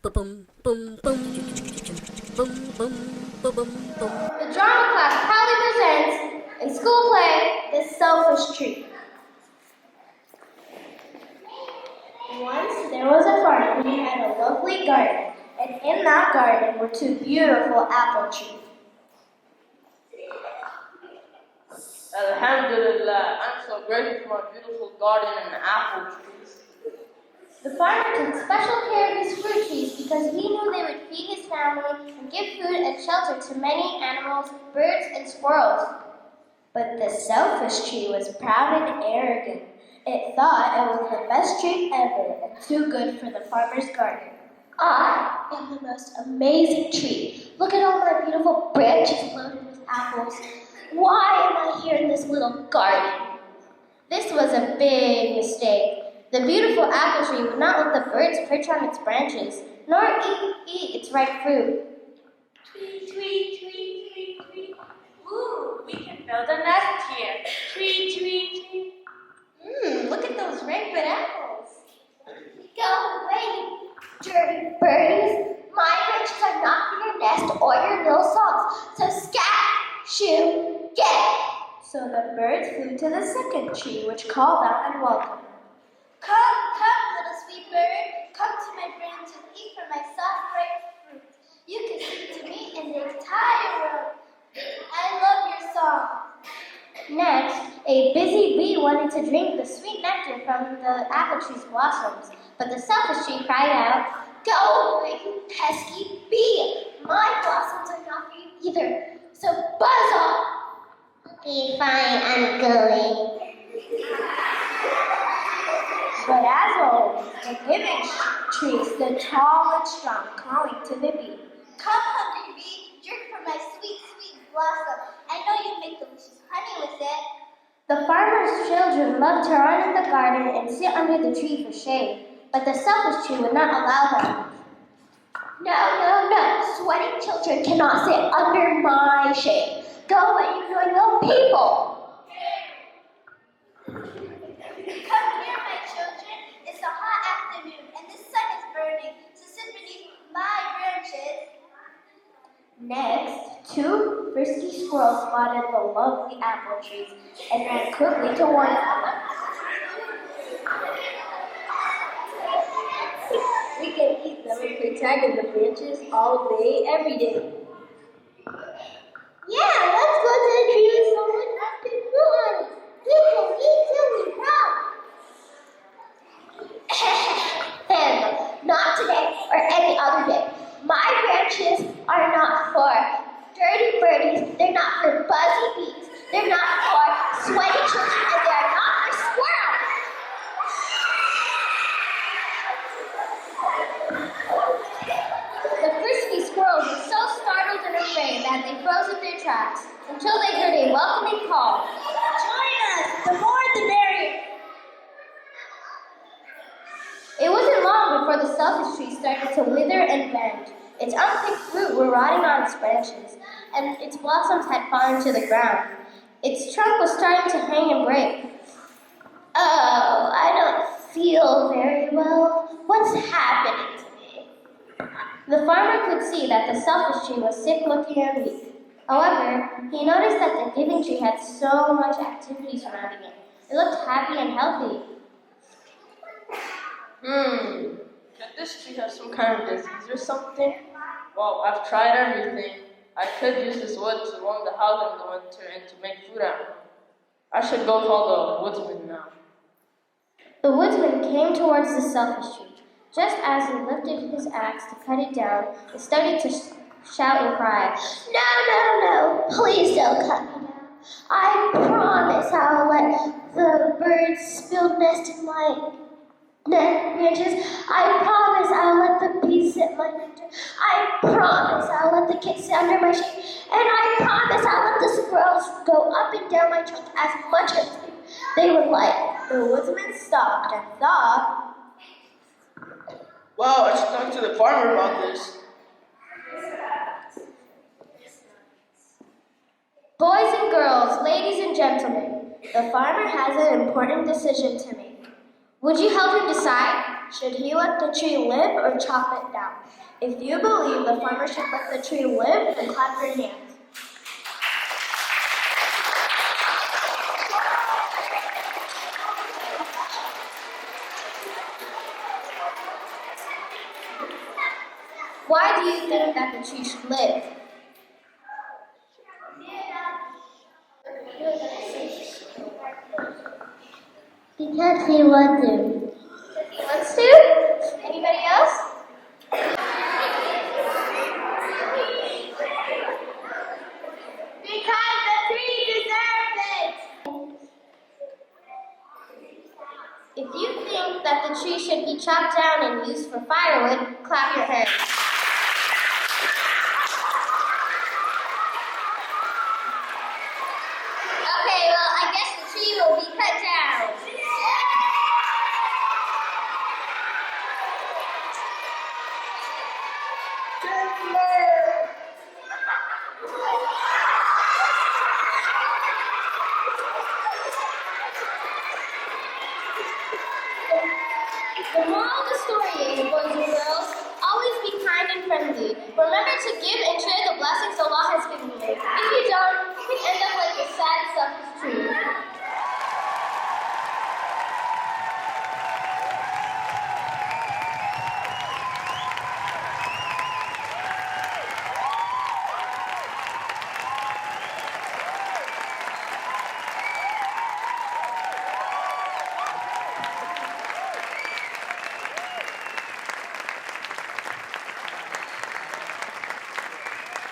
Boom, boom, boom. Boom, boom, boom, boom, boom. The drama class proudly presents a school play, The Selfish Tree. Once there was a farmer who had a lovely garden, and in that garden were two beautiful apple trees. Alhamdulillah, I'm so grateful for my beautiful garden and apple trees. The farmer took special care of his fruit trees because he knew they would feed his family and give food and shelter to many animals, birds, and squirrels. But the selfish tree was proud and arrogant. It thought it was the best tree ever and too good for the farmer's garden. I am the most amazing tree. Look at all my beautiful branches loaded with apples. Why am I here in this little garden? This was a big mistake. The beautiful apple tree would not let the birds perch on its branches, nor eat its ripe fruit. Tweet, tweet, tweet, tweet, tweet. Ooh, we can build a nest here. Tweet, tweet, tweet. Look at those ripe apples. Go away, dirty birdies. My branches are not for your nest or your little songs, so scat, shoo, get. So the birds flew to the second tree, which called out and welcomed. Come, come, little sweet bird. Come to my branch and eat from my soft, ripe fruit. You can sing to me in the entire world. I love your song. Next, a busy bee wanted to drink the sweet nectar from the apple tree's blossoms, but the selfish tree cried out, "Go away, you pesky bee! My blossoms are not for you either, so buzz off!" Okay, fine, I'm going. But as always, the giving tree stood tall and strong, calling to the bee. Come, hungry bee, drink from my sweet, sweet blossom. I know you make delicious honey with it. The farmer's children loved to run in the garden and sit under the tree for shade, but the selfish tree would not allow them. No, no, no. Sweating children cannot sit under my shade. Go away, you little people. Come here, my children. It's a hot afternoon, and the sun is burning, so sit beneath my branches. Next, two frisky squirrels spotted the lovely apple trees and ran quickly to warn them. We can eat them if we tag in the branches all day, every day. Yeah, let's go to the tree with someone up to fruit on it. We can eat till we drop. Not today or any other day. My branches are not for dirty birdies, they're not for buzzy bees, they're not for sweaty children, and they are not for squirrels. The frisky squirrels were so startled and afraid that they froze in their tracks until they heard a welcoming call. Join us! The more the merrier! It wasn't long before the selfish tree started to wither and bend. Its unpicked fruit were rotting on its branches, and its blossoms had fallen to the ground. Its trunk was starting to hang and break. Oh, I don't feel very well. What's happening to me? The farmer could see that the selfish tree was sick-looking and weak. However, he noticed that the giving tree had so much activity surrounding it. It looked happy and healthy. Could this tree have some kind of disease or something? Well, I've tried everything. I could use this wood to warm the house in the winter and to make food out of it. I should go call the woodsman now. The woodsman came towards the selfish tree. Just as he lifted his axe to cut it down, it started to shout and cry, "No, no, no, please don't cut me down. I promise I'll let the birds build nest in my branches. I promise I'll let the bees sit my nectar. I promise I'll let the kids sit under my shade. And I promise I'll let the squirrels go up and down my trunk as much as they would like." The woodsman stopped and thought, Wow, I should talk to the farmer about this. "Boys and girls, ladies and gentlemen, the farmer has an important decision to make. Would you help him decide? Should he let the tree live or chop it down? If you believe the farmer should let the tree live, then clap your hands. Why do you think that the tree should live? Because he wants to. He wants to? Anybody else? Because the tree deserves it! If you think that the tree should be chopped down and used for firewood, clap your hands. Okay, well, I guess the tree will be cut down. The moral of the story is, boys and girls, always be kind and friendly. Remember to give and share the blessings Allah has given you. If you don't, you can end up like the sad, selfish tree.